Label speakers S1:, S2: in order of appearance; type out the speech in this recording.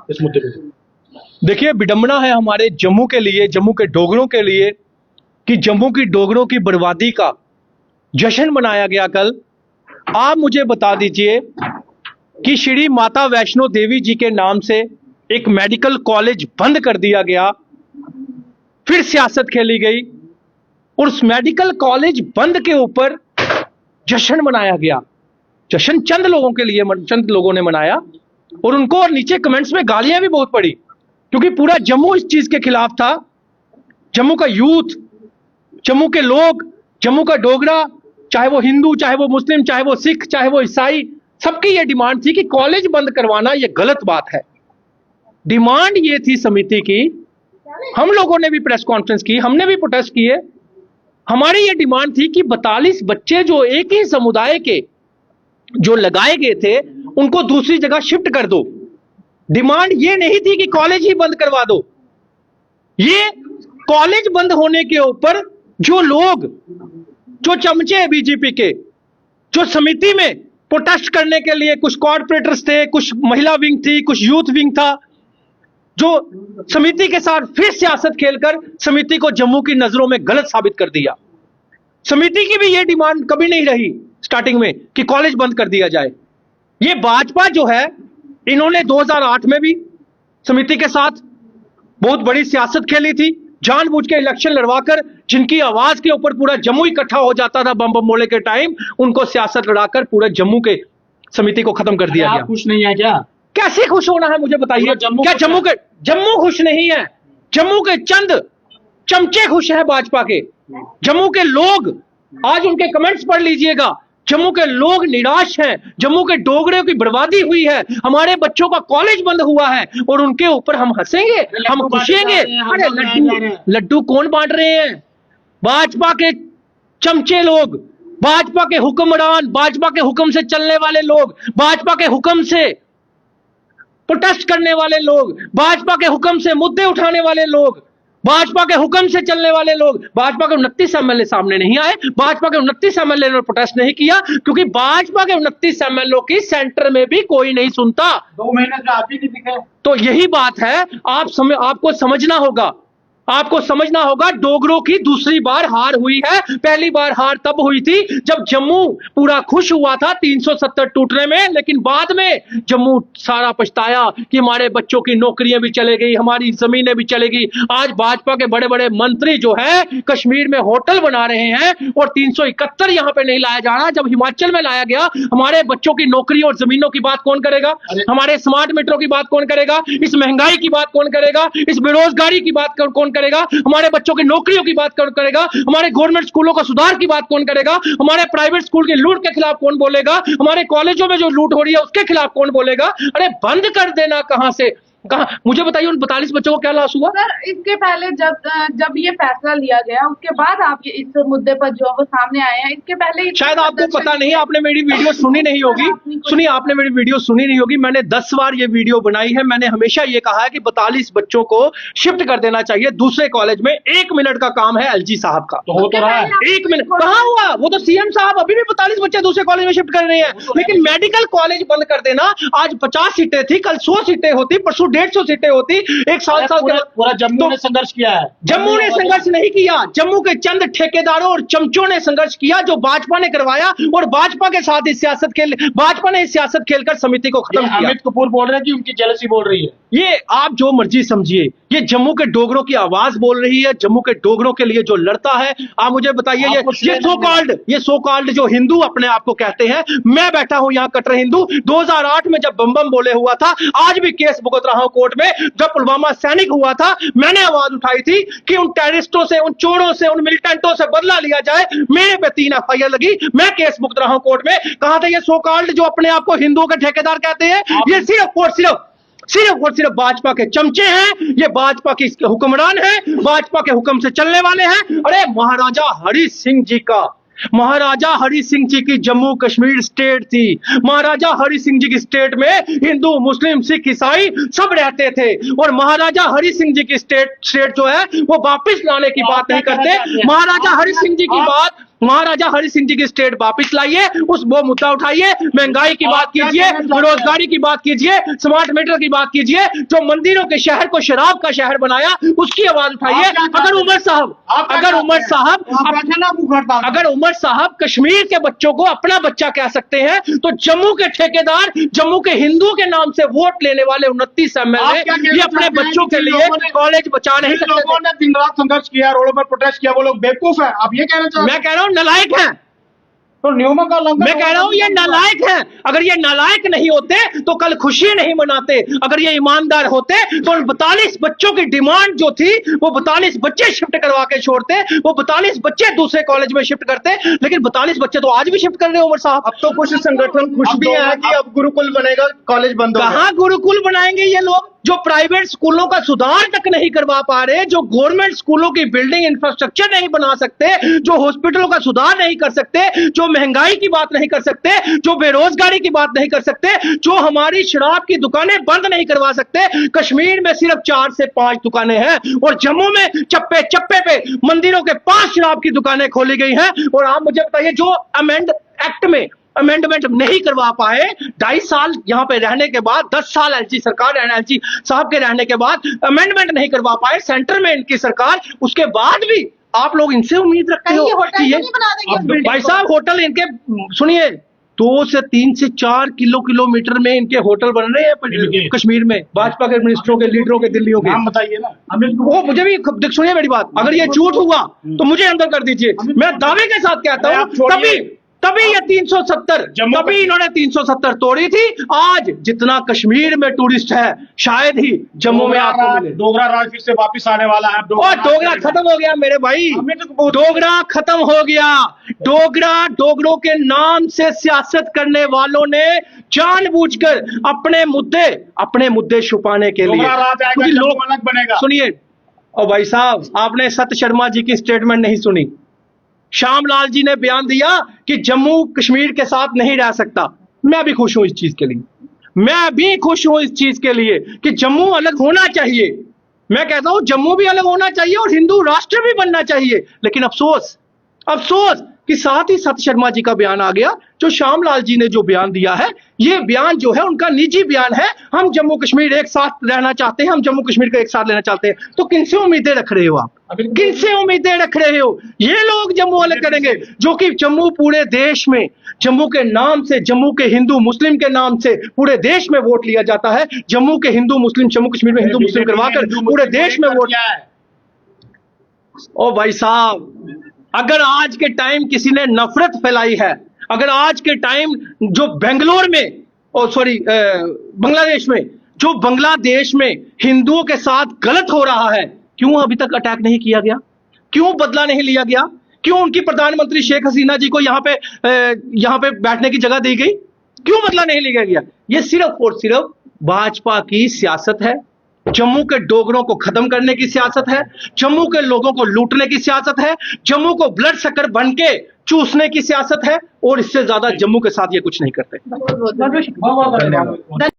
S1: इस मुद्दे पे?
S2: देखिए, विडंबना है हमारे जम्मू के लिए, जम्मू के डोगरों के लिए, कि जम्मू की डोगरों की बर्बादी का जश्न मनाया गया कल। आप मुझे बता दीजिए कि श्री माता वैष्णो देवी जी के नाम से एक मेडिकल कॉलेज बंद कर दिया गया, फिर सियासत खेली गई और उस मेडिकल कॉलेज बंद के ऊपर जश्न मनाया गया। जश्न चंद लोगों के लिए, चंद लोगों ने मनाया और उनको और नीचे कमेंट्स में गालियां भी बहुत पड़ी, क्योंकि पूरा जम्मू इस चीज के खिलाफ था। जम्मू का यूथ, जम्मू के लोग, जम्मू का डोगरा, चाहे वो हिंदू, चाहे वो मुस्लिम, चाहे वो सिख, चाहे वो ईसाई, सबकी ये डिमांड थी कि कॉलेज बंद करवाना ये गलत बात है। डिमांड ये थी समिति की, हम लोगों ने भी प्रेस कॉन्फ्रेंस की, हमने भी प्रोटेस्ट किए। हमारी ये डिमांड थी कि 42 बच्चे जो एक ही समुदाय के जो लगाए गए थे उनको दूसरी जगह शिफ्ट कर दो। डिमांड ये नहीं थी कि कॉलेज ही बंद करवा दो। ये कॉलेज बंद होने के ऊपर जो लोग, जो चमचे हैं बीजेपी के, जो समिति में प्रोटेस्ट करने के लिए, कुछ कॉर्पोरेटर्स थे, कुछ महिला विंग थी, कुछ यूथ विंग था, जो समिति के साथ फिर सियासत खेलकर समिति को जम्मू की नजरों में गलत साबित कर दिया। समिति की भी यह डिमांड कभी नहीं रही स्टार्टिंग में कि कॉलेज बंद कर दिया जाए। ये भाजपा जो है, इन्होंने 2008 में भी समिति के साथ बहुत बड़ी सियासत खेली थी, जानबूझ के इलेक्शन लड़वाकर, जिनकी आवाज के ऊपर पूरा जम्मू इकट्ठा हो जाता था बम बम मोले के टाइम, उनको सियासत लड़ाकर पूरा जम्मू के समिति को खत्म कर दिया गया।
S1: खुश नहीं है क्या?
S2: कैसे खुश होना है मुझे बताइए? क्या जम्मू खुश नहीं है? जम्मू के चंद चमचे खुश हैं भाजपा के। जम्मू के लोग, आज उनके कमेंट्स पढ़ लीजिएगा, जम्मू के लोग निराश हैं। जम्मू के डोगरे की बर्बादी हुई है, हमारे बच्चों का कॉलेज बंद हुआ है और उनके ऊपर हम हंसेंगे, हम खुशेंगे? अरे लड्डू कौन बांट रहे हैं? भाजपा के चमचे लोग, भाजपा के हुक्मरान, भाजपा के हुक्म से चलने वाले लोग, भाजपा के हुक्म से प्रोटेस्ट करने वाले लोग, भाजपा के हुक्म से मुद्दे उठाने वाले लोग, भाजपा के हुक्म से चलने वाले लोग। भाजपा के 29 एमएलए सामने नहीं आए, भाजपा के 29 एमएलए ने प्रोटेस्ट नहीं किया, क्योंकि भाजपा के 29 एमएलए की सेंटर में भी कोई नहीं सुनता।
S1: 2 महीने से आप ही नहीं दिखे।
S2: तो यही बात है, आपको समझना होगा, आपको समझना होगा। डोगरों की दूसरी बार हार हुई है। पहली बार हार तब हुई थी जब जम्मू पूरा खुश हुआ था 370 टूटने में, लेकिन बाद में जम्मू सारा पछताया कि हमारे बच्चों की नौकरियां भी चले गई, हमारी जमीनें भी चले गई। आज भाजपा के बड़े बड़े मंत्री जो है कश्मीर में होटल बना रहे हैं और 371 यहां पे नहीं लाया जा रहा। जब हिमाचल में लाया गया, हमारे बच्चों की नौकरी और जमीनों की बात कौन करेगा? हमारे स्मार्ट मीटरों की बात कौन करेगा? इस महंगाई की बात कौन करेगा? इस बेरोजगारी की बात कौन करेगा? हमारे बच्चों की नौकरियों की बात कौन करेगा? हमारे गवर्नमेंट स्कूलों का सुधार की बात कौन करेगा? हमारे प्राइवेट स्कूल की लूट के खिलाफ कौन बोलेगा? हमारे कॉलेजों में जो लूट हो रही है उसके खिलाफ कौन बोलेगा? अरे बंद कर देना कहां से कहां? मुझे बताइए उन 42 बच्चों को क्या लॉस हुआ?
S3: सर, इसके पहले जब ये फैसला लिया गया, उसके बाद आप ये इस मुद्दे पर जो वो सामने आए हैं, इसके पहले
S2: शायद आपको पता नहीं, आपने मेरी वीडियो सुनी नहीं होगी। सुनिए, आपने मेरी वीडियो सुनी नहीं होगी। मैंने 10 बार ये वीडियो बनाई है। मैंने हमेशा ये कहा है कि 42 बच्चों को शिफ्ट कर देना चाहिए दूसरे कॉलेज में। 1 मिनट का काम है एलजी साहब का।
S1: तो हो तो रहा है।
S2: 1 मिनट कहां हुआ? वो तो सीएम साहब अभी भी 42 बच्चे दूसरे कॉलेज में शिफ्ट कर रहे हैं। लेकिन मेडिकल कॉलेज बंद कर देना, आज 50 सीटें थी, कल 100 सीटें होती, परसों 150 सीटें होती। एक साल
S1: पूरा जम्मू ने संघर्ष किया है।
S2: जम्मू ने संघर्ष नहीं किया, जम्मू के चंद ठेकेदारों और चमचों ने संघर्ष किया, जो भाजपा ने करवाया। और भाजपा के साथ इस सियासत खेल, भाजपा ने इस सियासत खेलकर समिति को खत्म किया।
S1: अमित कपूर बोल रहे हैं कि उनकी जेलसी बोल रही है।
S2: ये आप जो मर्जी समझिए, ये जम्मू के डोगरों की आवाज बोल रही है, जम्मू के डोगरों के लिए जो लड़ता है। आप मुझे बताइए, ये सो कॉल्ड जो हिंदू अपने आप को कहते हैं, मैं बैठा हूं यहां कट्टर हिंदू। 2008 में जब बम बम बोले हुआ था, आज भी केस भुगत रहा हूं कोर्ट में। जब पुलवामा सैनिक हुआ था, मैंने आवाज उठाई थी कि उन टेररिस्टों से, उन चोरों से, उन मिलिटेंटों से बदला लिया जाए। मेरे पे 3 एफआईआर लगी, मैं केस भुगत रहा हूं कोर्ट में। कहां थे ये सो कॉल्ड जो अपने आप को हिंदुओं के ठेकेदार कहते हैं? ये सिर्फ और सिर्फ भाजपा के चमचे हैं, ये भाजपा के हुक्मरान हैं, भाजपा के हुक्म से चलने वाले हैं। अरे महाराजा हरि सिंह जी की जम्मू कश्मीर स्टेट थी। महाराजा हरि सिंह जी की स्टेट में हिंदू, मुस्लिम, सिख, ईसाई सब रहते थे। और महाराजा हरि सिंह जी की स्टेट जो है वो वापस लाने की बात नहीं करते। महाराजा हरि सिंह जी की बात महाराजा हरि सिंह जी की स्टेट वापस लाइए, वो मुद्दा उठाइए, महंगाई की बात कीजिए, बेरोजगारी की बात कीजिए, स्मार्ट मीटर की बात कीजिए, जो मंदिरों के शहर को शराब का शहर बनाया उसकी आवाज उठाइए। अगर उमर साहब कश्मीर के बच्चों को अपना बच्चा कह सकते हैं, तो जम्मू के ठेकेदार, जम्मू के हिंदुओं के नाम से वोट लेने वाले 29 एमएलए ये अपने बच्चों के लिए कॉलेज बचा नहीं सकते।
S1: लोगों ने दिन रात संघर्ष किया, रोडों पर प्रोटेस्ट किया, वो लोग बेवकूफ है, आप ये कहना चाहते हैं?
S2: मैं कह रहा हूं नालायक है,
S1: तो नियमों का उल्लंघन।
S2: मैं कह रहा हूं ये नालायक है। अगर ये नालायक नहीं होते तो कल खुशी नहीं मनाते। अगर ये ईमानदार होते तो 42 बच्चों की डिमांड जो थी वो 42 बच्चे शिफ्ट करवा के छोड़ते, वो 42 बच्चे दूसरे कॉलेज में शिफ्ट करते। लेकिन 42 बच्चे तो आज भी शिफ्ट कर रहे हैं उमर साहब।
S4: अब तो कुछ संगठन खुश भी है कि अब गुरुकुल बनेगा, कॉलेज बंद होगा।
S2: कहां गुरुकुल बनाएंगे ये लोग, जो प्राइवेट स्कूलों का सुधार तक नहीं करवा पा रहे, जो गवर्नमेंट स्कूलों की बिल्डिंग इंफ्रास्ट्रक्चर नहीं बना सकते, जो हॉस्पिटलों का सुधार नहीं कर सकते, जो महंगाई की बात नहीं कर सकते, जो बेरोजगारी की बात नहीं कर सकते, जो हमारी शराब की दुकानें बंद नहीं करवा सकते। कश्मीर में सिर्फ 4 से 5 दुकानें हैं और जम्मू में चप्पे चप्पे पे मंदिरों के 5 शराब की दुकानें खोली गई हैं। और आप मुझे बताइए, जो एक्ट में अमेंडमेंट नहीं करवा पाए, 2.5 साल यहां पे रहने के बाद, 10 साल एलजी सरकार रहने, एलजी साहब के रहने के बाद अमेंडमेंट नहीं करवा पाए सेंटर में इनकी सरकार, उसके बाद भी आप लोग इनसे उम्मीद रखते हो कि ये भाई साहब होटल इनके, सुनिए, 2 से 3 से 4 किलोमीटर में इनके होटल बन रहे हैं कश्मीर में, भाजपा के मिनिस्टरों के, लीडरों के, दिल्लियों के।
S1: नाम बताइए ना।
S2: वो मुझे भी सुनिए मेरी बात, अगर ये झूठ हुआ तो मुझे अंदर कर दीजिए। मैं दावे के साथ कहता हूं तभी ये 370, तभी इन्होंने 370 तोड़ी थी। आज जितना कश्मीर में टूरिस्ट है शायद ही जम्मू में आपको मिले।
S1: डोगरा राज फिर से वापस आने वाला है।
S2: और डोगरा खत्म हो गया मेरे भाई, डोगरा खत्म हो गया। डोगरों के नाम से सियासत करने वालों ने जानबूझकर अपने मुद्दे छुपाने के लिए
S1: लोग अलग बनेगा।
S2: सुनिए, और भाई साहब आपने सत शर्मा जी की स्टेटमेंट नहीं सुनी। श्यामलाल जी ने बयान दिया कि जम्मू कश्मीर के साथ नहीं रह सकता। मैं भी खुश हूं इस चीज के लिए, मैं भी खुश हूं इस चीज के लिए कि जम्मू अलग होना चाहिए। मैं कहता हूं जम्मू भी अलग होना चाहिए और हिंदू राष्ट्र भी बनना चाहिए। लेकिन अफसोस कि साथ ही सत शर्मा जी का बयान आ गया। जो श्यामलाल जी ने जो बयान दिया है, ये बयान जो है उनका निजी बयान है। हम जम्मू कश्मीर एक साथ रहना चाहते हैं, हम जम्मू कश्मीर को एक साथ लेना चाहते हैं। तो किनसे उम्मीदें रख रहे हो आप? किनसे उम्मीदें रख रहे हो? ये लोग जम्मू अलग करेंगे, जो कि जम्मू पूरे देश में, जम्मू के नाम से, जम्मू के हिंदू मुस्लिम के नाम से पूरे देश में वोट लिया जाता है। जम्मू के हिंदू मुस्लिम, जम्मू कश्मीर में हिंदू मुस्लिम करवाकर पूरे देश में वोट। ओ भाई साहब, अगर आज के टाइम किसी ने नफरत फैलाई है, अगर आज के टाइम जो बेंगलोर में, बांग्लादेश में, जो बांग्लादेश में हिंदुओं के साथ गलत हो रहा है, क्यों अभी तक अटैक नहीं किया गया? क्यों बदला नहीं लिया गया? क्यों उनकी प्रधानमंत्री शेख हसीना जी को यहां पे बैठने की जगह दी गई? क्यों बदला नहीं लिया गया? ये सिर्फ और सिर्फ भाजपा की सियासत है। जम्मू के डोगरों को खत्म करने की सियासत है, जम्मू के लोगों को लूटने की सियासत है, जम्मू को ब्लड शक्कर बन के चूसने की सियासत है। और इससे ज्यादा जम्मू के साथ ये कुछ नहीं करते।
S1: बहुत धन्यवाद।